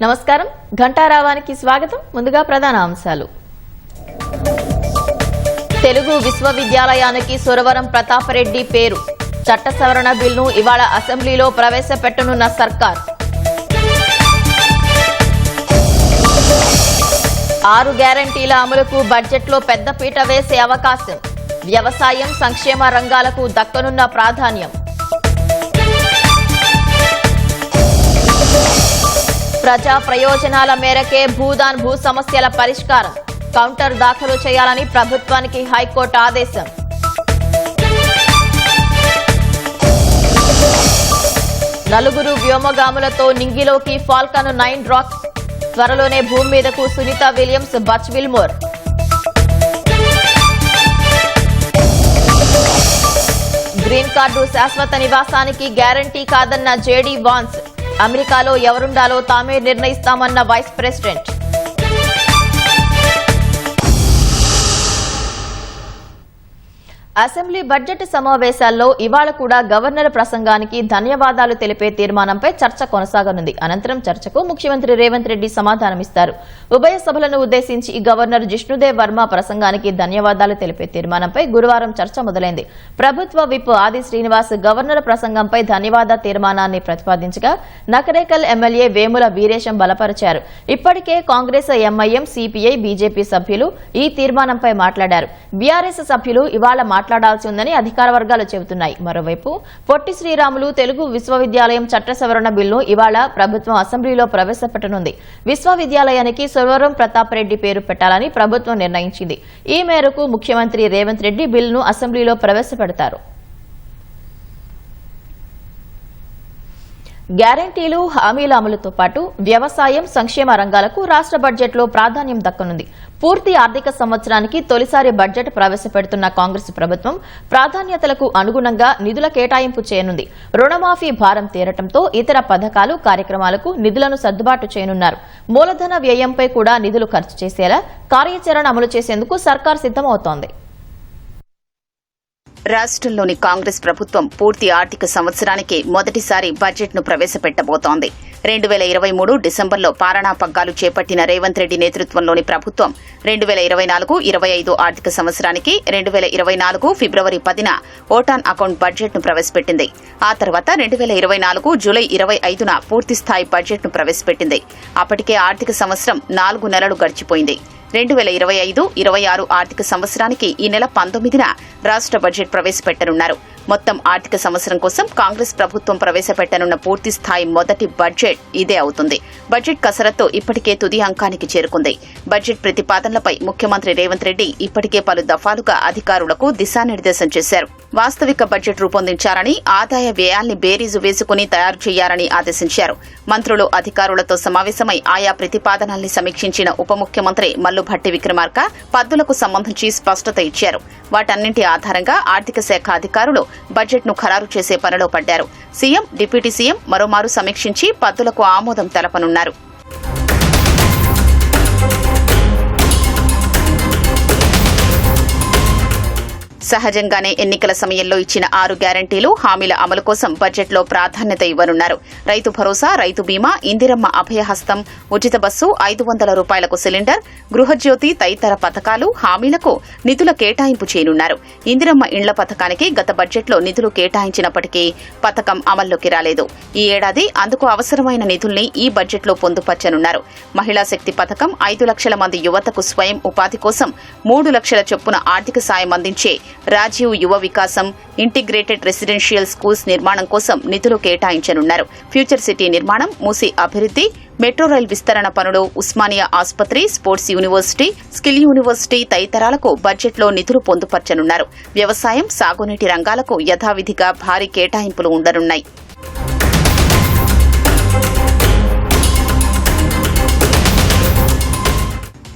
నమస్కారం, ఘంటారావానికి స్వాగతం. ముందుగా ప్రధాన అంశాలు. తెలుగు విశ్వవిద్యాలయానికి సురవరం ప్రతాపరెడ్డి పేరు. చట్ట సవరణ బిల్లును ఇవాళ అసెంబ్లీలో ప్రవేశపెట్టనున్న సర్కార్. 6 గ్యారంటీల అమలుకు బడ్జెట్లో పెద్దపీట వేసే అవకాశం. వ్యవసాయం, సంక్షేమ రంగాలకు దక్కనున్న ప్రాధాన్యం. ప్రజా ప్రయోజనాల మేరకే భూదాన్ భూ సమస్యల పరిష్కారం. కౌంటర్ దాఖలు చేయాలని ప్రభుత్వానికి హైకోర్టు ఆదేశం. నలుగురు వ్యోమగాములతో నింగిలోకి ఫాల్కన్ 9 రాక్. త్వరలోనే భూమి మీదకు Sunita Williams, Butch Wilmore. Green card శాశ్వత నివాసానికి గ్యారంటీ కాదన్న జేడీ వాన్స్. అమెరికాలో ఎవరుండాలో తామే నిర్ణయిస్తామన్న వైస్ ప్రెసిడెంట్. అసెంబ్లీ బడ్జెట్ సమావేశాల్లో ఇవాళ కూడా గవర్నర్ ప్రసంగానికి ధన్యవాదాలు తెలిపే తీర్మానంపై చర్చ కొనసాగనుంది. అనంతరం చర్చకు ముఖ్యమంత్రి రేవంత్ రెడ్డి సమాధానమిస్తారు. ఉభయ సభలను ఉద్దేశించి గవర్నర్ జిష్ణుదేవ్ వర్మ ప్రసంగానికి ధన్యవాదాలు తెలిపే తీర్మానంపై గురువారం చర్చ మొదలైంది. ప్రభుత్వ విప్ ఆది శ్రీనివాస్ గవర్నర్ ప్రసంగంపై ధన్యవాద తీర్మానాన్ని ప్రతిపాదించగా నకరేకల్ ఎమ్మెల్యే వేముల వీరేశం బలపరిచారు. ఇప్పటికే కాంగ్రెస్, ఎంఐఎం, సిపిఐ, బీజేపీ సభ్యులు ఈ తీర్మానంపై మాట్లాడారు. బీఆర్ఎస్ సభ్యులు ఇవాళ మాట్లాడాల్సి ఉందని అధికార వర్గాలు చెబుతున్నాయి. మరోవైపు పొట్టి శ్రీరాములు తెలుగు విశ్వవిద్యాలయం చట్ట సవరణ బిల్లును ఇవాళ ప్రభుత్వం అసెంబ్లీలో ప్రవేశపెట్టనుంది. విశ్వవిద్యాలయానికి సురవరం ప్రతాపరెడ్డి పేరు పెట్టాలని ప్రభుత్వం నిర్ణయించింది. ఈ మేరకు ముఖ్యమంత్రి రేవంత్ రెడ్డి బిల్లును అసెంబ్లీలో ప్రవేశపెడతారు. గ్యారంటీలు, హామీల అమలుతో పాటు వ్యవసాయం, సంక్షేమ రంగాలకు రాష్ట్ర బడ్జెట్లో ప్రాధాన్యం దక్కనుంది. పూర్తి ఆర్థిక సంవత్సరానికి తొలిసారి బడ్జెట్ ప్రవేశపెడుతున్న కాంగ్రెస్ ప్రభుత్వం ప్రాధాన్యతలకు అనుగుణంగా నిధుల కేటాయింపు చేయనుంది. రుణమాఫీ భారం తీరటంతో ఇతర పథకాలు, కార్యక్రమాలకు నిధులను సర్దుబాటు చేయనున్నారు. మూలధన వ్యయంపై కూడా నిధులు ఖర్చు చేసేలా కార్యాచరణ అమలు చేసేందుకు సర్కార్ సిద్దమవుతోంది. రాష్ట్రంలోని కాంగ్రెస్ ప్రభుత్వం పూర్తి ఆర్థిక సంవత్సరానికి మొదటిసారి బడ్జెట్ను ప్రవేశపెట్టబోతోంది. 2023 డిసెంబర్లో పాలనా పగ్గాలు చేపట్టిన రేవంత్ రెడ్డి నేతృత్వంలోని ప్రభుత్వం 2024-25 ఆర్థిక సంవత్సరానికి 2024 ఫిబ్రవరి 10న ఓటాన్ అకౌంట్ బడ్జెట్ను ప్రవేశపెట్టింది. ఆ తర్వాత 2024 జూలై 25న పూర్తిస్థాయి బడ్జెట్ను ప్రవేశపెట్టింది. అప్పటికే ఆర్థిక సంవత్సరం 4 నెలలు గడిచిపోయింది. 2025-26 ఆర్థిక సంవత్సరానికి ఈ నెల 19న రాష్ట్ర బడ్జెట్ ప్రవేశపెట్టనున్నారు. మొత్తం ఆర్థిక సంవత్సరం కోసం కాంగ్రెస్ ప్రభుత్వం ప్రవేశపెట్టనున్న పూర్తి స్థాయి మొదటి బడ్జెట్ ఇదే అవుతుంది. బడ్జెట్ కసరత్తు ఇప్పటికే తుది అంకానికి చేరుకుంది. బడ్జెట్ ప్రతిపాదనలపై ముఖ్యమంత్రి రేవంత్ రెడ్డి ఇప్పటికే పలు దఫాలుగా అధికారులకు దిశానిర్దేశం చేశారు. వాస్తవిక బడ్జెట్ రూపొందించాలని, ఆదాయ వ్యయాల్ని బేరీజు వేసుకుని తయారు చేయాలని ఆదేశించారు. మంత్రులు, అధికారులతో సమావేశమై ఆయా ప్రతిపాదనల్ని సమీక్షించిన ఉప ముఖ్యమంత్రి మల్లుభట్టి విక్రమార్క పద్దులకు సంబంధించి స్పష్టత ఇచ్చారు. వాటన్నింటి ఆధారంగా ఆర్థిక శాఖ అధికారులు బడ్జెట్ను ఖరారు చేసే పనిలో పడ్డారు. సీఎం, డిప్యూటీ సీఎం మరోమారు సమీక్షించి పద్దులకు ఆమోదం తెలపనున్నారు. సహజంగానే ఎన్నికల సమయంలో ఇచ్చిన 6 గ్యారంటీలు, హామీల అమలు కోసం బడ్జెట్లో ప్రాధాన్యత ఇవ్వనున్నారు. రైతు భరోసా, రైతు బీమా, ఇందిరమ్మ అభయహస్తం, ఉచిత బస్సు, 500 రూపాయలకు సిలిండర్, గృహజ్యోతి తదితర పథకాలు, హామీలకు నిధుల కేటాయింపు చేయనున్నారు. ఇందిరమ్మ ఇండ్ల పథకానికి గత బడ్జెట్లో నిధులు కేటాయించినప్పటికీ పథకం అమల్లోకి రాలేదు. ఈ ఏడాది అందుకు అవసరమైన నిధుల్ని ఈ బడ్జెట్లో పొందుపర్చనున్నారు. మహిళా శక్తి పథకం 5 లక్షల మంది యువతకు స్వయం ఉపాధి కోసం 3 లక్షల చొప్పున ఆర్థిక సాయం అందించే రాజీవ్ యువ వికాసం, ఇంటిగ్రేటెడ్ రెసిడెన్షియల్ స్కూల్స్ నిర్మాణం కోసం నిధులు కేటాయించనున్నారు. ఫ్యూచర్ సిటీ నిర్మాణం, మూసీ అభివృద్ది, మెట్రో రైల్ విస్తరణ పనులు, ఉస్మానియా ఆసుపత్రి, స్పోర్ట్స్ యూనివర్సిటీ, స్కిల్ యూనివర్సిటీ తదితరాలకు బడ్జెట్లో నిధులు పొందుపర్చనున్నారు. వ్యవసాయం, సాగునీటి రంగాలకు యథావిధిగా భారీ కేటాయింపులు ఉండనున్నాయి.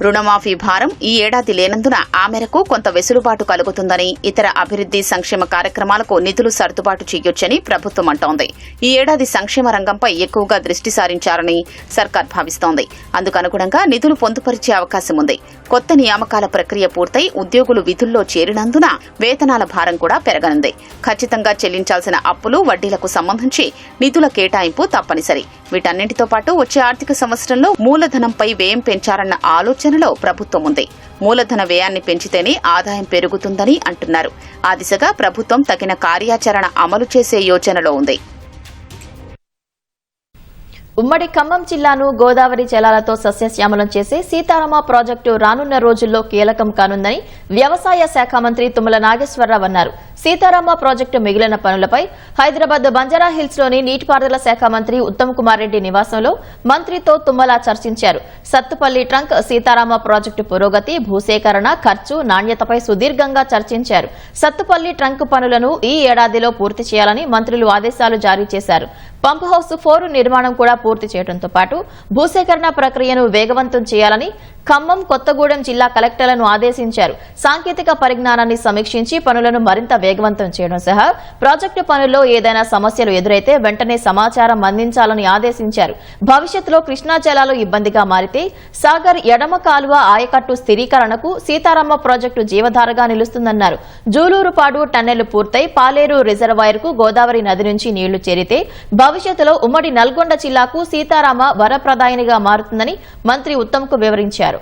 రుణమాఫీ భారం ఈ ఏడాది లేనందున ఆ మేరకు కొంత వెసులుబాటు కలుగుతుందని, ఇతర అభివృద్ది సంక్షేమ కార్యక్రమాలకు నిధులు సర్దుబాటు చేయొచ్చని ప్రభుత్వం అంటోంది. ఈ ఏడాది సంక్షేమ రంగంపై ఎక్కువగా దృష్టి సారించారని సర్కార్ భావిస్తోంది. అందుకనుగుణంగా నిధులు పొందుపరిచే అవకాశం ఉంది. కొత్త నియామకాల ప్రక్రియ పూర్తయి ఉద్యోగులు విధుల్లో చేరినందున వేతనాల భారం కూడా పెరగనుంది. ఖచ్చితంగా చెల్లించాల్సిన అప్పులు, వడ్డీలకు సంబంధించి నిధుల కేటాయింపు తప్పనిసరి. వీటన్నింటితో పాటు వచ్చే ఆర్థిక సంవత్సరంలో మూలధనంపై వ్యయం పెంచారన్న ఆలోచనలో ప్రభుత్వం ఉంది. మూలధన వ్యయాన్ని పెంచితేనే ఆదాయం పెరుగుతుందని అంటున్నారు. ఆ దిశగా ప్రభుత్వం తగిన కార్యాచరణ అమలు చేసే యోచనలో ఉంది. ఉమ్మడి ఖమ్మం జిల్లాను గోదావరి జలాలతో సస్యశ్యామలం చేసే సీతారామ ప్రాజెక్టు రానున్న రోజుల్లో కీలకం కానుందని వ్యవసాయ శాఖ మంత్రి తుమ్మల నాగేశ్వరరావు అన్నారు. సీతారామ ప్రాజెక్టు మిగిలిన పనులపై హైదరాబాద్ బంజారాహిల్స్ లోని నీటిపారుదల శాఖ మంత్రి ఉత్తమ్ కుమార్ రెడ్డి నివాసంలో మంత్రితో తుమ్మల చర్చించారు. సత్తుపల్లి ట్రంక్ సీతారామ ప్రాజెక్టు పురోగతి, భూసేకరణ, ఖర్చు, నాణ్యతపై సుదీర్ఘంగా చర్చించారు. సత్తుపల్లి ట్రంక్ పనులను ఈ ఏడాదిలో పూర్తి చేయాలని మంత్రులు ఆదేశాలు జారీ చేశారు. పంప్ హౌస్ 4 నిర్మాణం కూడా పూర్తి చేయడంతో పాటు భూసేకరణ ప్రక్రియను వేగవంతం చేయాలని ఖమ్మం, కొత్తగూడెం జిల్లా కలెక్టర్లను ఆదేశించారు. సాంకేతిక పరిజ్ఞానాన్ని సమీక్షించి పనులను మరింత వేగవంతం చేయడం సహా ప్రాజెక్టు పనుల్లో ఏదైనా సమస్యలు ఎదురైతే వెంటనే సమాచారం అందించాలని ఆదేశించారు. భవిష్యత్తులో కృష్ణా జలాలు ఇబ్బందిగా మారితే సాగర్ ఎడమ కాలువ ఆయకట్టు స్థిరీకరణకు సీతారామ ప్రాజెక్టు జీవధారగా నిలుస్తుందన్నారు. జూలూరుపాడు టన్నెల్ పూర్తయి పాలేరు రిజర్వాయర్కు గోదావరి నది నుంచి నీళ్లు చేరితే భవిష్యత్తులో ఉమ్మడి నల్గొండ జిల్లాకు సీతారామ వరప్రదాయినిగా మారుతుందని మంత్రి ఉత్తమ్కు వివరించారు.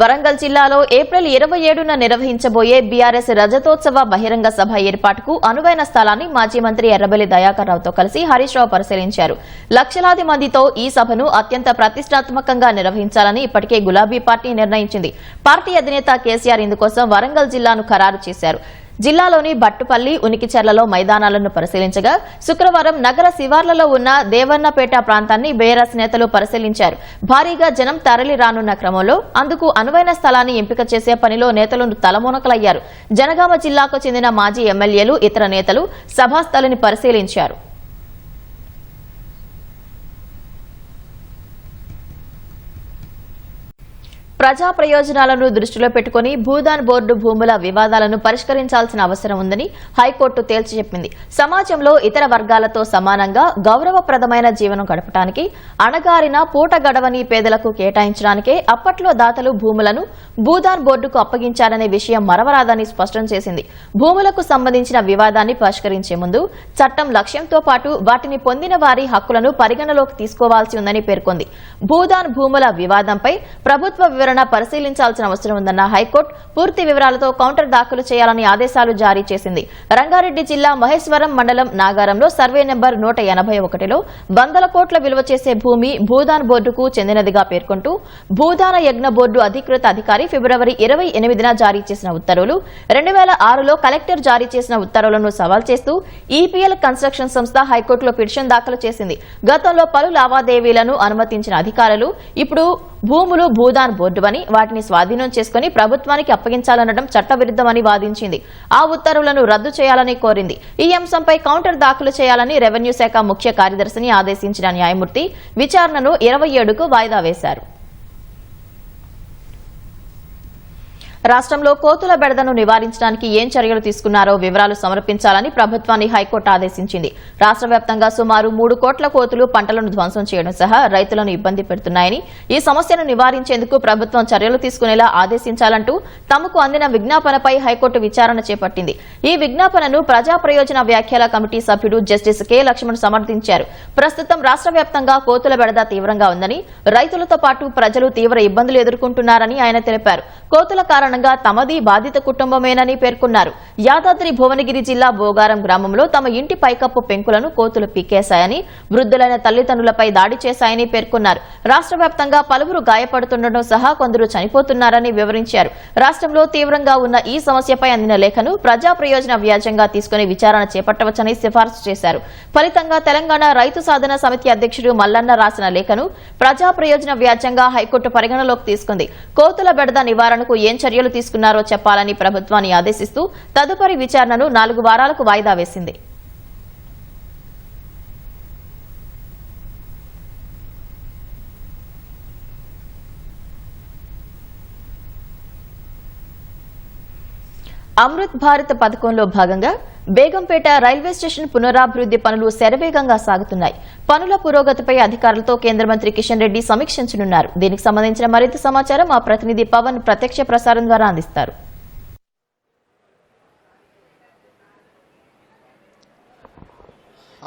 వరంగల్ జిల్లాలో ఏప్రిల్ 27న నిర్వహించబోయే బీఆర్ఎస్ రజతోత్సవ బహిరంగ సభ ఏర్పాటుకు అనువైన స్థలాన్ని మాజీ మంత్రి ఎర్రబెల్లి దయాకర్ రావుతో కలిసి హరీష్ రావు పరిశీలించారు. లక్షలాది మందితో ఈ సభను అత్యంత ప్రతిష్టాత్మకంగా నిర్వహించాలని ఇప్పటికే గులాబీ పార్టీ నిర్ణయించింది. పార్టీ అధినేత కేసీఆర్ ఇందుకోసం వరంగల్ జిల్లాను ఖరారు చేశారు. జిల్లాలోని బట్టుపల్లి, ఉనికిచెర్లలో మైదానాలను పరిశీలించగా శుక్రవారం నగర శివార్లలో ఉన్న దేవన్నపేట ప్రాంతాన్ని బీఆర్ఎస్ నేతలు పరిశీలించారు. భారీగా జనం తరలి రానున్న క్రమంలో అందుకు అనువైన స్థలాన్ని ఎంపిక చేసే పనిలో నేతలు తలమునకలయ్యారు. జనగామ జిల్లాకు చెందిన మాజీ ఎమ్మెల్యేలు, ఇతర నేతలు సభాస్థలిని పరిశీలించారు. ప్రజా ప్రయోజనాలను దృష్టిలో పెట్టుకుని భూదాన్ బోర్డు భూముల వివాదాలను పరిష్కరించాల్సిన అవసరం ఉందని హైకోర్టు తేల్చి చెప్పింది. సమాజంలో ఇతర వర్గాలతో సమానంగా గౌరవప్రదమైన జీవనం గడపడానికి అణగారిన పూట గడవని పేదలకు కేటాయించడానికే అప్పట్లో దాతలు భూములను భూదాన్ బోర్డుకు అప్పగించారనే విషయం మరవరాదని స్పష్టం చేసింది. భూములకు సంబంధించిన వివాదాన్ని పరిష్కరించే ముందు చట్టం లక్ష్యంతో పాటు వాటిని పొందిన వారి హక్కులను పరిగణలోకి తీసుకోవాల్సి ఉందని పేర్కొంది. భూదాన్ భూముల వివాదంపై ప్రభుత్వ పరిశీలించాల్సిన అవసరం ఉందన్న హైకోర్టు పూర్తి వివరాలతో కౌంటర్ దాఖలు చేయాలని ఆదేశాలు జారీ చేసింది. రంగారెడ్డి జిల్లా మహేశ్వరం మండలం నాగారంలో సర్వే నెంబర్ 181లో 100 కోట్ల విలువ చేసే భూమి భూదాన్ బోర్డుకు చెందినదిగా పేర్కొంటూ భూదాన యజ్ఞ బోర్డు అధికృత అధికారి ఫిబ్రవరి 28న జారీ చేసిన ఉత్తర్వులు, 2006లో కలెక్టర్ జారీ చేసిన ఉత్తర్వులను సవాల్ చేస్తూ ఈపీఎల్ కన్స్ట్రక్షన్ సంస్థ హైకోర్టులో పిటిషన్ దాఖలు చేసింది. గతంలో పలు లావాదేవీలను అనుమతించిన అధికారులు ఇప్పుడు భూములు భూదాన్ బోర్డువని, వాటిని స్వాధీనం చేసుకుని ప్రభుత్వానికి అప్పగించాలనడం చట్టవిరుద్దమని వాదించింది. ఆ ఉత్తర్వులను రద్దు చేయాలని కోరింది. ఈ అంశంపై కౌంటర్ దాఖలు చేయాలని రెవెన్యూ శాఖ ముఖ్య కార్యదర్శిని ఆదేశించిన న్యాయమూర్తి విచారణను 27కు వాయిదా వేశారు. రాష్ట్రంలో కోతుల బెడదను నివారించడానికి ఏం చర్యలు తీసుకున్నారో వివరాలు సమర్పించాలని ప్రభుత్వాన్ని హైకోర్టు ఆదేశించింది. రాష్ట్ర వ్యాప్తంగా సుమారు 3 కోట్ల కోతులు పంటలను ధ్వంసం చేయడం సహా రైతులను ఇబ్బంది పెడుతున్నాయని, ఈ సమస్యను నివారించేందుకు ప్రభుత్వం చర్యలు తీసుకునేలా ఆదేశించాలంటూ తమకు అందిన విజ్ఞాపనపై హైకోర్టు విచారణ చేపట్టింది. ఈ విజ్ఞాపనను ప్రజా ప్రయోజన వ్యాఖ్యల కమిటీ సభ్యుడు జస్టిస్ కె లక్ష్మణ్ సమర్థించారు. ప్రస్తుతం రాష్ట్ర వ్యాప్తంగా కోతుల బెడద తీవ్రంగా ఉందని, రైతులతో పాటు ప్రజలు తీవ్ర ఇబ్బందులు ఎదుర్కొంటున్నారని ఆయన తెలిపారు. కోతుల కారణంగా తమది బాధిత కుటుంబమేనని పేర్కొన్నారు. యాదాద్రి భువనగిరి జిల్లా బోగారం గ్రామంలో తమ ఇంటి పైకప్పు పెంకులను కోతులు పీకేశాయని, వృద్ధులైన తల్లిదండ్రులపై దాడి చేశాయని పేర్కొన్నారు. రాష్ట్ర వ్యాప్తంగా పలువురు గాయపడుతుండటం సహా కొందరు చనిపోతున్నారని వివరించారు. రాష్ట్రంలో తీవ్రంగా ఉన్న ఈ సమస్యపై అందిన లేఖను ప్రజా ప్రయోజన వ్యాజ్యంగా తీసుకుని విచారణ చేపట్టవచ్చని సిఫార్సు చేశారు. ఫలితంగా తెలంగాణ రైతు సాధన సమితి అధ్యక్షుడు మల్లన్న రాసిన లేఖను ప్రజా ప్రయోజన వ్యాజ్యంగా హైకోర్టు పరిగణలోకి తీసుకుంది. కోతుల బెడద నివారణకు ఏం చర్యలు తీసుకున్నారో చెప్పాలని ప్రభుత్వాన్ని ఆదేశిస్తూ తదుపరి విచారణను 4 వారాలకు వాయిదా వేసింది. అమృత్ భారత్ పథకంలో భాగంగా బేగంపేట రైల్వే స్టేషన్ పునరాభివృద్ది పనులు శరవేగంగా సాగుతున్నాయి. పనుల పురోగతిపై అధికారులతో కేంద్ర మంత్రి కిషన్ రెడ్డి సమీక్షించనున్నారు. దీనికి సంబంధించిన మరింత సమాచారం మా ప్రతినిధి పవన్ ప్రత్యక్ష ప్రసారం ద్వారా అందిస్తారు.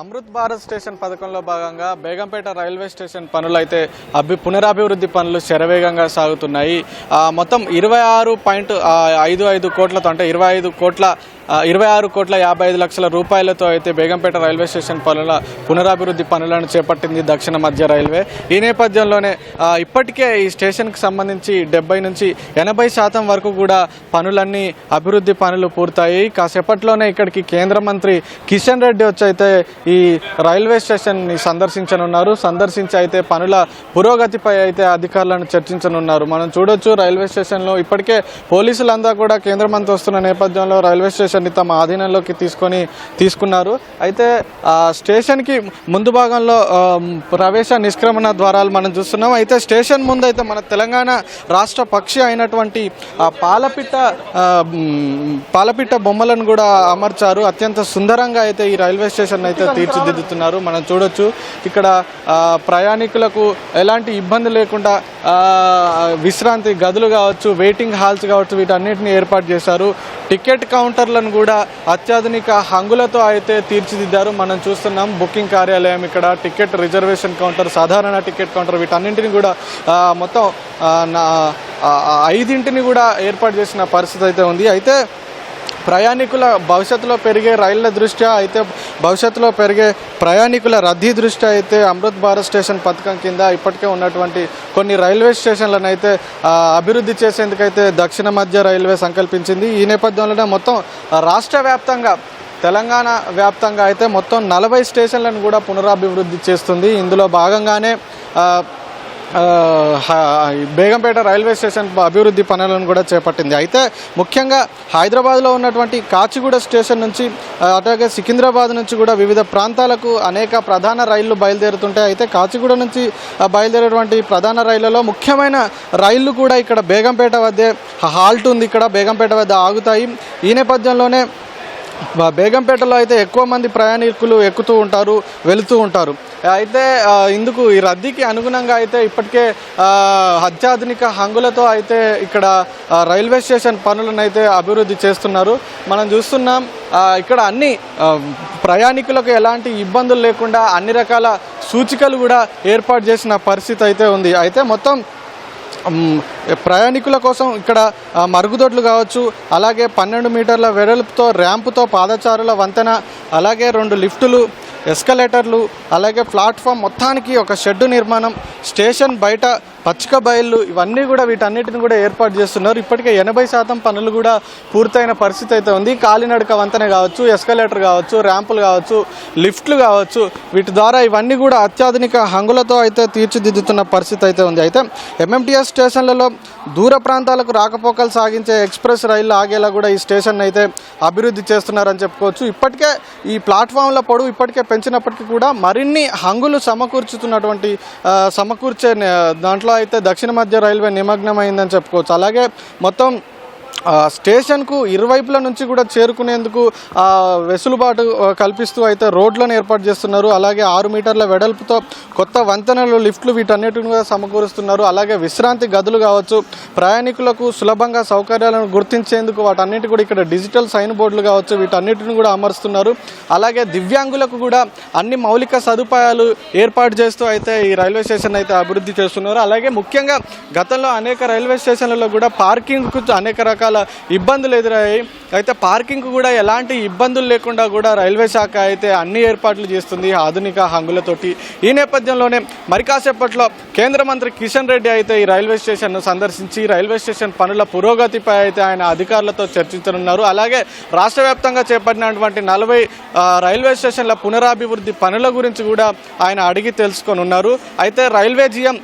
అమృత్ భారత్ స్టేషన్ పథకంలో భాగంగా బేగంపేట రైల్వే స్టేషన్ పనులు అయితే పునరాభివృద్ధి పనులు శరవేగంగా సాగుతున్నాయి. మొత్తం 26.55 కోట్లతో అంటే 26,55,00,000 రూపాయలతో అయితే బేగంపేట రైల్వే స్టేషన్ పునరాభివృద్ధి పనులను చేపట్టింది దక్షిణ మధ్య రైల్వే. ఈ నేపథ్యంలోనే ఇప్పటికే ఈ స్టేషన్కి సంబంధించి 70 నుంచి 80% వరకు కూడా పనులన్నీ అభివృద్ధి పనులు పూర్తయి. కాసేపట్లోనే ఇక్కడికి కేంద్ర మంత్రి కిషన్ రెడ్డి వచ్చి అయితే ఈ రైల్వే స్టేషన్ని సందర్శించి అయితే పనుల పురోగతిపై అయితే అధికారులను చర్చించనున్నారు. మనం చూడొచ్చు రైల్వే స్టేషన్లో ఇప్పటికే పోలీసులంతా కూడా కేంద్ర మంత్రి వస్తున్న నేపథ్యంలో రైల్వే స్టేషన్ని తమ ఆధీనంలోకి తీసుకున్నారు. అయితే స్టేషన్కి ముందు భాగంలో ప్రవేశ నిష్క్రమణ ద్వారాలు మనం చూస్తున్నాం. అయితే స్టేషన్ ముందు అయితే మన తెలంగాణ రాష్ట్ర పక్షి అయినటువంటి పాలపిట్ట బొమ్మలను కూడా అమర్చారు. అత్యంత సుందరంగా అయితే ఈ రైల్వే స్టేషన్ అయితే తీర్చిదిద్దుతున్నారు. మనం చూడొచ్చు ఇక్కడ ప్రయాణికులకు ఎలాంటి ఇబ్బంది లేకుండా విశ్రాంతి గదులు కావచ్చు, వెయిటింగ్ హాల్స్ కావచ్చు, వీటన్నిటిని ఏర్పాటు చేశారు. టికెట్ కౌంటర్లను కూడా అత్యాధునిక హంగులతో అయితే తీర్చిదిద్దారు. మనం చూస్తున్నాం బుకింగ్ కార్యాలయం, ఇక్కడ టికెట్ రిజర్వేషన్ కౌంటర్, సాధారణ టికెట్ కౌంటర్, వీటన్నింటిని కూడా మొత్తం 5 కూడా ఏర్పాటు చేసిన పరిస్థితి అయితే ఉంది. అయితే ప్రయాణికుల భవిష్యత్తులో పెరిగే రైళ్ల దృష్ట్యా అయితే భవిష్యత్తులో పెరిగే ప్రయాణికుల రద్దీ దృష్ట్యా అయితే అమృత్ భారత్ స్టేషన్ పథకం కింద ఇప్పటికే ఉన్నటువంటి కొన్ని రైల్వే స్టేషన్లను అయితే అభివృద్ధి చేసేందుకైతే దక్షిణ మధ్య రైల్వే సంకల్పించింది. ఈ నేపథ్యంలోనే మొత్తం రాష్ట్ర వ్యాప్తంగా తెలంగాణ వ్యాప్తంగా అయితే మొత్తం 40 స్టేషన్లను కూడా పునరాభివృద్ధి చేస్తుంది. ఇందులో భాగంగానే బేగంపేట రైల్వే స్టేషన్ అభివృద్ధి పనులను కూడా చేపట్టింది. అయితే ముఖ్యంగా హైదరాబాద్లో ఉన్నటువంటి కాచిగూడ స్టేషన్ నుంచి అట్లాగే సికింద్రాబాద్ నుంచి కూడా వివిధ ప్రాంతాలకు అనేక ప్రధాన రైళ్లు బయలుదేరుతుంటాయి. అయితే కాచిగూడ నుంచి బయలుదేరేటువంటి ప్రధాన రైళ్లలో ముఖ్యమైన రైళ్లు కూడా ఇక్కడ బేగంపేట వద్దే హాల్ట్ ఉంది, ఇక్కడ బేగంపేట వద్ద ఆగుతాయి. ఈ నేపథ్యంలోనే బేగంపేటలో అయితే ఎక్కువ మంది ప్రయాణికులు ఎక్కుతూ ఉంటారు, వెళుతూ ఉంటారు. అయితే ఇందుకు ఈ రద్దీకి అనుగుణంగా అయితే ఇప్పటికే అత్యాధునిక హంగులతో అయితే ఇక్కడ రైల్వే స్టేషన్ పనులను అయితే అభివృద్ధి చేస్తున్నారు. మనం చూస్తున్నాం ఇక్కడ అన్ని ప్రయాణికులకు ఎలాంటి ఇబ్బందులు లేకుండా అన్ని రకాల సూచికలు కూడా ఏర్పాటు చేసిన పరిస్థితి అయితే ఉంది. అయితే మొత్తం ప్రయాణికుల కోసం ఇక్కడ మరుగుదొడ్లు కావచ్చు, అలాగే 12 మీటర్ల వెడల్పుతో ర్యాంపుతో పాదచారుల వంతెన, అలాగే 2 లిఫ్టులు, ఎస్కలేటర్లు, అలాగే ప్లాట్ఫామ్ మొత్తానికి ఒక షెడ్డు నిర్మాణం, స్టేషన్ బయట పచ్చిక బయళ్ళు, ఇవన్నీ కూడా వీటన్నిటిని కూడా ఏర్పాటు చేస్తున్నారు. ఇప్పటికే 80% పనులు కూడా పూర్తయిన పరిస్థితి అయితే ఉంది. కాలినడక వంతెన కావచ్చు, ఎస్కలేటర్ కావచ్చు, ర్యాంపులు కావచ్చు, లిఫ్ట్లు కావచ్చు, వీటి ద్వారా ఇవన్నీ కూడా అత్యాధునిక హంగులతో అయితే తీర్చిదిద్దుతున్న పరిస్థితి అయితే ఉంది. అయితే ఎంఎంటీఎస్ స్టేషన్లలో దూర ప్రాంతాలకు రాకపోకలు సాగించే ఎక్స్ప్రెస్ రైళ్లు ఆగేలా కూడా ఈ స్టేషన్ అయితే అభివృద్ధి చేస్తున్నారని చెప్పుకోవచ్చు. ఇప్పటికే ఈ ప్లాట్ఫామ్ల పొడవు ఇప్పటికే పెంచినప్పటికీ కూడా మరిన్ని హంగులు సమకూర్చే దాంట్లో అయితే దక్షిణ మధ్య రైల్వే నిమగ్నమైందని చెప్పుకోవచ్చు. అలాగే మొత్తం స్టేషన్కు ఇరువైపుల నుంచి కూడా చేరుకునేందుకు వెసులుబాటు కల్పిస్తూ అయితే రోడ్లను ఏర్పాటు చేస్తున్నారు. అలాగే 6 మీటర్ల వెడల్పుతో కొత్త వంతెనలు, లిఫ్ట్లు, వీటన్నిటిని కూడా సమకూరుస్తున్నారు. అలాగే విశ్రాంతి గదులు కావచ్చు, ప్రయాణికులకు సులభంగా సౌకర్యాలను గుర్తించేందుకు వాటన్నిటి కూడా ఇక్కడ డిజిటల్ సైన్ బోర్డులు కావచ్చు, వీటన్నిటిని కూడా అమరుస్తున్నారు. అలాగే దివ్యాంగులకు కూడా అన్ని మౌలిక సదుపాయాలు ఏర్పాటు చేస్తూ అయితే ఈ రైల్వే స్టేషన్ అయితే అభివృద్ధి చేస్తున్నారు. అలాగే ముఖ్యంగా గతంలో అనేక రైల్వే స్టేషన్లలో కూడా పార్కింగ్కు అనేక రకాల ఇబ్బందులు ఎదురయ్యాయి. అయితే పార్కింగ్ కూడా ఎలాంటి ఇబ్బందులు లేకుండా కూడా రైల్వే శాఖ అయితే అన్ని ఏర్పాట్లు చేస్తుంది ఆధునిక హంగులతోటి. ఈ నేపథ్యంలోనే మరి కాసేపట్లో కేంద్ర మంత్రి కిషన్ రెడ్డి అయితే ఈ రైల్వే స్టేషన్ను సందర్శించి రైల్వే స్టేషన్ పనుల పురోగతిపై అయితే ఆయన అధికారులతో చర్చించనున్నారు. అలాగే రాష్ట్ర వ్యాప్తంగా చేపట్టినటువంటి 40 రైల్వే స్టేషన్ల పునరాభివృద్ధి పనుల గురించి కూడా ఆయన అడిగి తెలుసుకొనున్నారు. అయితే రైల్వే జీఎం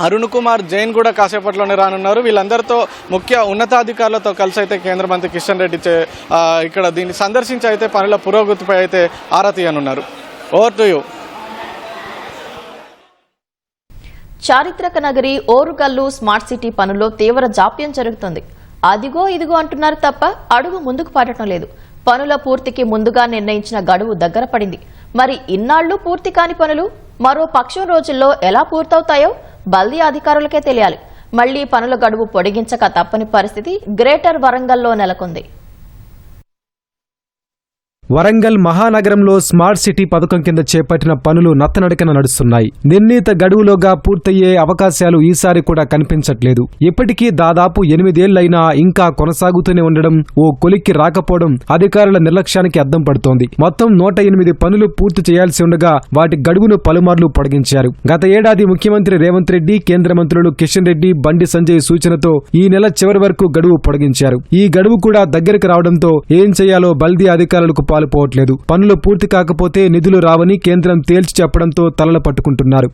అరుణ్ కుమార్ జైన్ కూడా కాసేపట్లోనే రానున్నారు. వీళ్ళందరితో ముఖ్య ఉన్నతాధికారులతో కలిసి అయితే కేంద్ర మంత్రి కిషన్ రెడ్డి ఇక్కడ దీన్ని సందర్శించి అయితే పనుల పురోగతిపై అయితే ఆరా తీయనున్నారు. Over to you. చారిత్రక నగరి ఓరుగల్లు స్మార్ట్ సిటీ పనుల్లో తీవ్ర జాప్యం జరుగుతుంది. అదిగో ఇదిగో అంటున్నారు తప్ప అడుగు ముందుకు పడటం లేదు. పనుల పూర్తికి ముందుగా నిర్ణయించిన గడువు దగ్గర పడింది. మరి ఇన్నాళ్లు పూర్తి కాని పనులు మరో పక్షం రోజుల్లో ఎలా పూర్తవుతాయో బల్దీ అధికారులకే తెలియాలి. మళ్లీ పనుల గడువు పొడిగించక తప్పని పరిస్థితి గ్రేటర్ వరంగల్లో నెలకొంది. వరంగల్ మహానగరంలో స్మార్ట్ సిటీ పథకం కింద చేపట్టిన పనులు నత్తనడకన నడుస్తున్నాయి. నిర్ణీత గడువులోగా పూర్తయ్యే అవకాశాలు ఈసారి కూడా కనిపించట్లేదు. ఇప్పటికీ దాదాపు 8 ఏళ్లైనా ఇంకా కొనసాగుతూనే ఉండడం, ఓ కొలిక్కి రాకపోవడం అధికారుల నిర్లక్ష్యానికి అద్దం పడుతోంది. మొత్తం 108 పనులు పూర్తి చేయాల్సి ఉండగా వాటి గడువును పలుమార్లు పొడిగించారు. గత ఏడాది ముఖ్యమంత్రి రేవంత్ రెడ్డి, కేంద్ర మంత్రులు కిషన్ రెడ్డి, బండి సంజయ్ సూచనతో ఈ నెల చివరి వరకు గడువు పొడిగించారు. ఈ గడువు కూడా దగ్గరికి రావడంతో ఏం చేయాలో బల్దీ అధికారులకు పాలుపోవట్లేదు. పనులు పూర్తి కాకపోతే నిధులు రావని కేంద్రం తేల్చి చెప్పడంతో తలలు పట్టుకుంటున్నారు.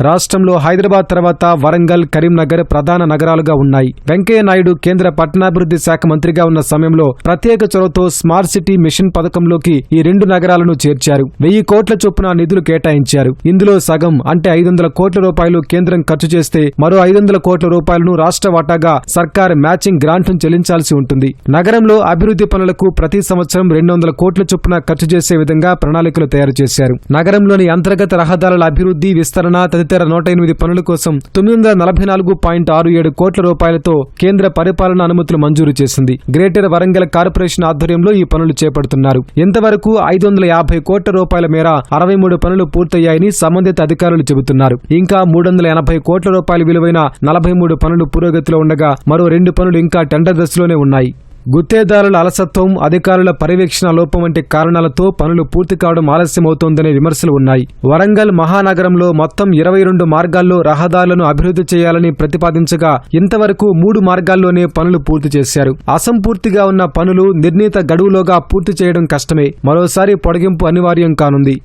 రాష్ట్రంలో హైదరాబాద్ తర్వాత వరంగల్, కరీంనగర్ ప్రధాన నగరాలుగా ఉన్నాయి. వెంకయ్య నాయుడు కేంద్ర పట్టణాభివృద్ధి శాఖ మంత్రిగా ఉన్న సమయంలో ప్రత్యేక చొరవతో స్మార్ట్ సిటీ మిషన్ పథకంలోకి ఈ 2 నగరాలను చేర్చారు. 1000 కోట్ల చొప్పున నిధులు కేటాయించారు. ఇందులో సగం అంటే 500 కోట్ల రూపాయలు కేంద్రం ఖర్చు చేస్తే మరో 500 కోట్ల రూపాయలను రాష్ట్ర వాటాగా సర్కార్ మ్యాచింగ్ గ్రాంట్ను చెల్లించాల్సి ఉంటుంది. నగరంలో అభివృద్ధి పనులకు ప్రతి సంవత్సరం 200 కోట్ల చొప్పున ఖర్చు చేసే విధంగా ప్రణాళికలు తయారు చేశారు. నగరంలోని అంతర్గత రహదారుల అభివృద్ధి, విస్తరణ తదితర 108 పనుల కోసం 944.67 కోట్ల రూపాయలతో కేంద్ర పరిపాలన అనుమతులు మంజూరు చేసింది. గ్రేటర్ వరంగల్ కార్పొరేషన్ ఆధ్వర్యంలో ఈ పనులు చేపడుతున్నారు. ఇంతవరకు 550 కోట్ల రూపాయల మేర 63 పనులు పూర్తయ్యాయని సంబంధిత అధికారులు చెబుతున్నారు. ఇంకా 380 కోట్ల రూపాయల విలువైన 43 పనులు పురోగతిలో ఉండగా మరో 2 పనులు ఇంకా టెండర్ దశలోనే ఉన్నాయి. గుత్తేదారుల అలసత్వం, అధికారుల పర్యవేక్షణ లోపం వంటి కారణాలతో పనులు పూర్తి కావడం ఆలస్యమవుతోందనే విమర్శలు ఉన్నాయి. వరంగల్ మహానగరంలో మొత్తం 22 మార్గాల్లో రహదారులను అభివృద్ధి చేయాలని ప్రతిపాదించగా ఇంతవరకు 3 మార్గాల్లోనే పనులు పూర్తి చేశారు. అసంపూర్తిగా ఉన్న పనులు నిర్ణీత గడువులోగా పూర్తి చేయడం కష్టమే. మరోసారి పొడిగింపు అనివార్యం కానుంది.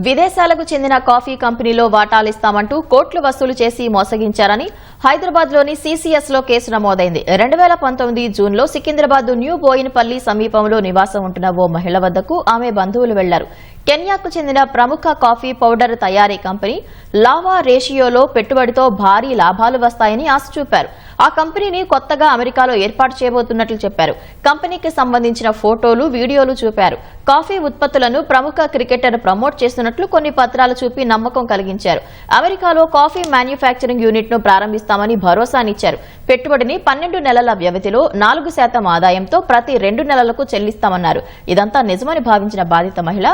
విదేశాలకు చెందిన కాఫీ కంపెనీలో వాటాలిస్తామంటూ కోట్లు వసూలు చేసి మోసగించారని హైదరాబాద్లోని సీసీఎస్లో కేసు నమోదైంది. 2019 జూన్లో సికింద్రాబాద్ న్యూ బోయినపల్లి సమీపంలో నివాసం ఉంటున్న ఓ మహిళ వద్దకు ఆమె బంధువులు వెళ్లారు. కెన్యాకు చెందిన ప్రముఖ కాఫీ పౌడర్ తయారీ కంపెనీ లావా రేషియోలో పెట్టుబడితో భారీ లాభాలు వస్తాయని ఆశ చూపారు. ఆ కంపెనీని కొత్తగా అమెరికాలో ఏర్పాటు చేయబోతున్నట్లు చెప్పారు. కంపెనీకి సంబంధించిన ఫోటోలు, వీడియోలు చూపారు. కాఫీ ఉత్పత్తులను ప్రముఖ క్రికెటర్ ప్రమోట్ చేస్తున్నట్లు కొన్ని పత్రాలు చూపి నమ్మకం కలిగించారు. అమెరికాలో కాఫీ మ్యానుఫ్యాక్చరింగ్ యూనిట్ ను ప్రారంభిస్తామని భరోసానిచ్చారు. పెట్టుబడిని 12 నెలల వ్యవధిలో 4% ఆదాయంతో ప్రతి 2 నెలలకు చెల్లిస్తామన్నారు. ఇదంతా నిజమని భావించిన బాధిత మహిళ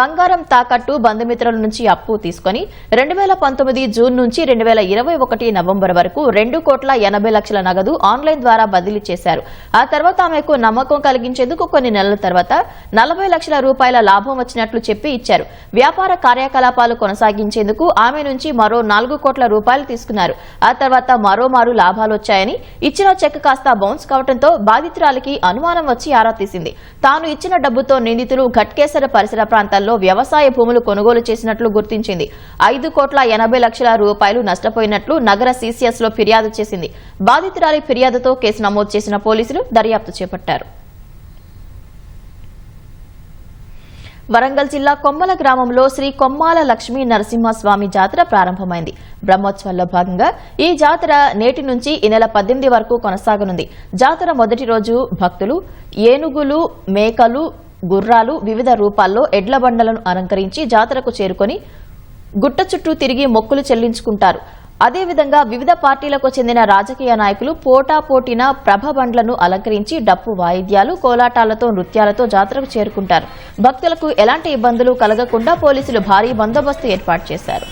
బంగారం తాకట్టు, బంధుమిత్రుల నుంచి అప్పు తీసుకుని 2019 జూన్ నుంచి 2021 నవంబర్ వరకు 2,80,00,000 నగదు ఆన్లైన్ ద్వారా బదిలీ చేశారు. ఆ తర్వాత ఆమెకు నమ్మకం కలిగించేందుకు కొన్ని నెలల తర్వాత 40 లక్షల రూపాయల లాభం వచ్చినట్లు చెప్పి ఇచ్చారు. వ్యాపార కార్యకలాపాలు కొనసాగించేందుకు ఆమె నుంచి మరో 4 కోట్ల రూపాయలు తీసుకున్నారు. ఆ తర్వాత మరోమారు లాభాలు వచ్చాయని ఇచ్చిన చెక్ కాస్త బౌన్స్ కావడంతో బాధితురాలికి అనుమానం వచ్చి ఆరా తీసింది. తాను ఇచ్చిన డబ్బుతో నిందితులు ఘట్కేసర పరిసర ప్రాంతాల్లో వ్యవసాయ భూములు కొనుగోలు చేసినట్లు గుర్తించింది. 5,80,00,000 రూపాయలు నష్టపోయినట్లు నగర సీసీఎస్ లో ఫిర్యాదు చేసింది. బాధితురాలి ఫిర్యాదుతో కేసు నమోదు చేసిన పోలీసులు దర్యాప్తు చేపట్టారు. వరంగల్ జిల్లా కొమ్మల గ్రామంలో శ్రీ కొమ్మాల లక్ష్మీ నరసింహస్వామి జాతర ప్రారంభమైంది. బ్రహ్మోత్సవాల్లో భాగంగా ఈ జాతర నేటి నుంచి ఈ నెల 18 వరకు కొనసాగనుంది. జాతర మొదటి రోజు భక్తులు ఏనుగులు, మేకలు, గుర్రాలు వివిధ రూపాల్లో ఎడ్ల బండలను అలంకరించి జాతరకు చేరుకొని గుట్ట చుట్టూ తిరిగి మొక్కులు చెల్లించుకుంటారు. అదేవిధంగా వివిధ పార్టీలకు చెందిన రాజకీయ నాయకులు పోటాపోటీన ప్రభ బండ్లను అలంకరించి డప్పు వాయిద్యాలు, కోలాటాలతో, నృత్యాలతో జాతరకు చేరుకుంటారు. భక్తులకు ఎలాంటి ఇబ్బందులు కలగకుండా పోలీసులు భారీ బందోబస్తు ఏర్పాటు చేశారు.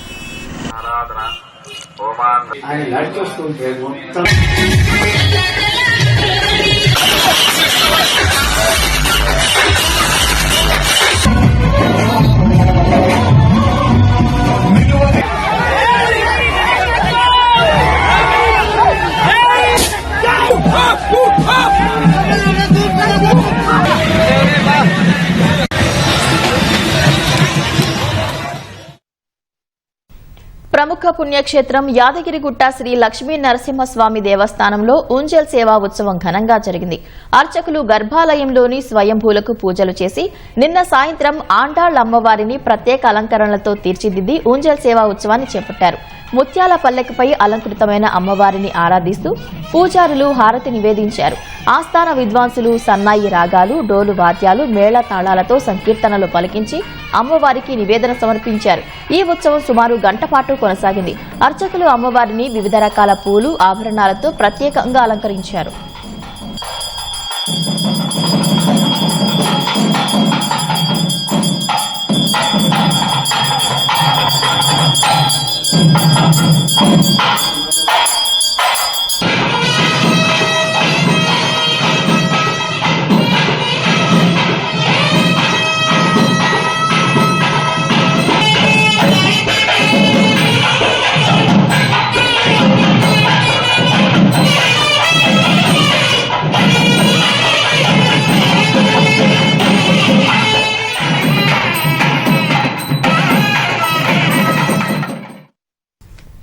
ప్రముఖ పుణ్యక్షేత్రం యాదగిరిగుట్ట శ్రీ లక్ష్మీ నరసింహస్వామి దేవస్థానంలో ఊంజల్ సేవా ఉత్సవం ఘనంగా జరిగింది. అర్చకులు గర్భాలయంలోని స్వయంభూలకు పూజలు చేసి నిన్న సాయంత్రం ఆండాళ్ అమ్మవారిని ప్రత్యేక అలంకరణలతో తీర్చిదిద్ది ఊంజల్ సేవా ఉత్సవాన్ని చేపట్టారు. ముత్యాల పల్లెకపై అలంకృతమైన అమ్మవారిని ఆరాధిస్తూ పూజారులు హారతి నివేదించారు. ఆస్థాన విద్వాంసులు సన్నాయి రాగాలు, డోలు వాద్యాలు, మేళ తాళాలతో సంకీర్తనలు పలికించి అమ్మవారికి నివేదన సమర్పించారు. ఈ ఉత్సవం సుమారు గంట పాటు కొనసాగింది. అర్చకులు అమ్మవారిని వివిధ రకాల పూలు, ఆభరణాలతో ప్రత్యేకంగా అలంకరించారు.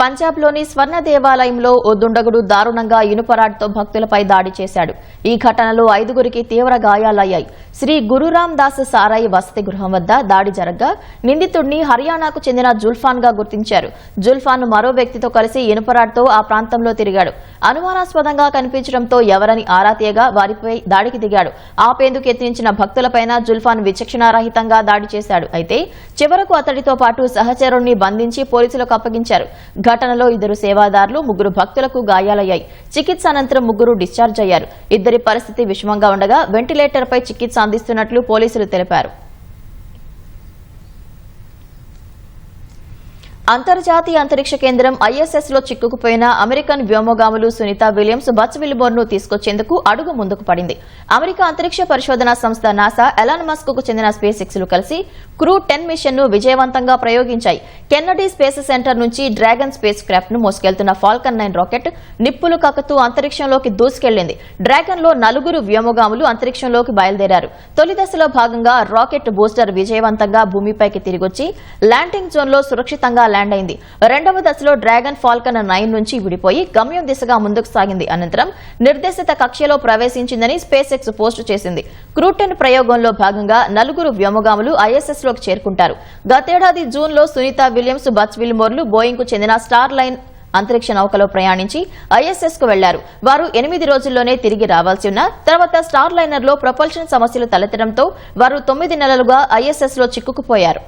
పంజాబ్లోని స్వర్ణ దేవాలయంలో ఓ దుండగుడు దారుణంగా ఇనుపరాడ్తో భక్తులపై దాడి చేశాడు. ఈ ఘటనలో 5గురికి తీవ్ర గాయాలయ్యాయి. శ్రీ గురురామ్ దాస్ సారాయి వసతి గృహం వద్ద దాడి జరగ్గా నిందితుడిని హర్యానాకు చెందిన జుల్ఫాన్ గా గుర్తించారు. జుల్ఫాన్ మరో వ్యక్తితో కలిసి ఇనుపరాడ్తో ఆ ప్రాంతంలో తిరిగాడు. అనుమానాస్పదంగా కనిపించడంతో ఎవరని ఆరా తీయగా వారిపై దాడికి దిగాడు. ఆపేందుకు యత్నించిన భక్తులపైన జుల్ఫాన్ విచక్షణారహితంగా దాడి చేశాడు. అయితే చివరకు అతడితో పాటు సహచరుణ్ణి బంధించి పోలీసులకు అప్పగించారు. ఘటనలో 2 సేవాదారులు, 3 భక్తులకు గాయాలయ్యాయి. చికిత్స అనంతరం 3 డిశ్చార్జ్ అయ్యారు. ఇద్దరి పరిస్థితి విషమంగా ఉండగా వెంటిలేటర్పై చికిత్స అందిస్తున్నట్లు పోలీసులు తెలిపారు. అంతర్జాతీయ అంతరిక్ష కేంద్రం ISS లో చిక్కుకుపోయిన అమెరికన్ వ్యోమగాములు సునీత విలియమ్స్, బచ్ విల్మోర్ ను తీసుకొచ్చేందుకు అడుగు ముందుకు పడింది. అమెరికా అంతరిక్ష పరిశోధనా సంస్థ నాసా, ఎలాన్ మస్క్ కు చెందిన స్పేస్ ఎక్స్ లు కలిసి క్రూ 10 మిషన్ ను విజయవంతంగా ప్రయోగించాయి. కెన్నడీ స్పేస్ సెంటర్ నుంచి డ్రాగన్ స్పేస్ క్రాఫ్ట్ ను మోసుకెళ్తున్న ఫాల్కన్ 9 రాకెట్ నిప్పులు కక్కుతూ అంతరిక్షంలోకి దూసుకెళ్లింది. డ్రాగన్ లో 4 వ్యోమగాములు అంతరిక్షంలోకి బయలుదేరారు. తొలి దశలో భాగంగా రాకెట్ బూస్టర్ విజయవంతంగా భూమిపైకి తిరిగొచ్చి ల్యాండింగ్ జోన్ లో సురక్షితంగా ల్యాండ్ అయింది. రెండవ దశలో డ్రాగన్ ఫాల్కన్ 9 నుంచి విడిపోయి గమ్యం దిశగా ముందుకు సాగింది. అనంతరం నిర్దేశిత కక్షలో ప్రవేశించిందని స్పేస్ ఎక్స్ పోస్టు చేసింది. క్రూ 10 ప్రయోగంలో భాగంగా 4 వ్యోమగాములు ISS లోకి చేరుకుంటారు. గతేడాది జూన్ లో సునీత విలియమ్స్, బచ్ విల్మోర్లు బోయింగ్ కు చెందిన స్టార్ లైన్ అంతరిక్ష నౌకలో ప్రయాణించి ISS కు వెళ్లారు. వారు 8 రోజుల్లోనే తిరిగి రావాల్సి ఉన్న తర్వాత స్టార్ లైనర్ లో ప్రొపల్షన్ సమస్యలు తలెత్తడంతో వారు 9 నెలలుగా ISS లో చిక్కుకుపోయారు.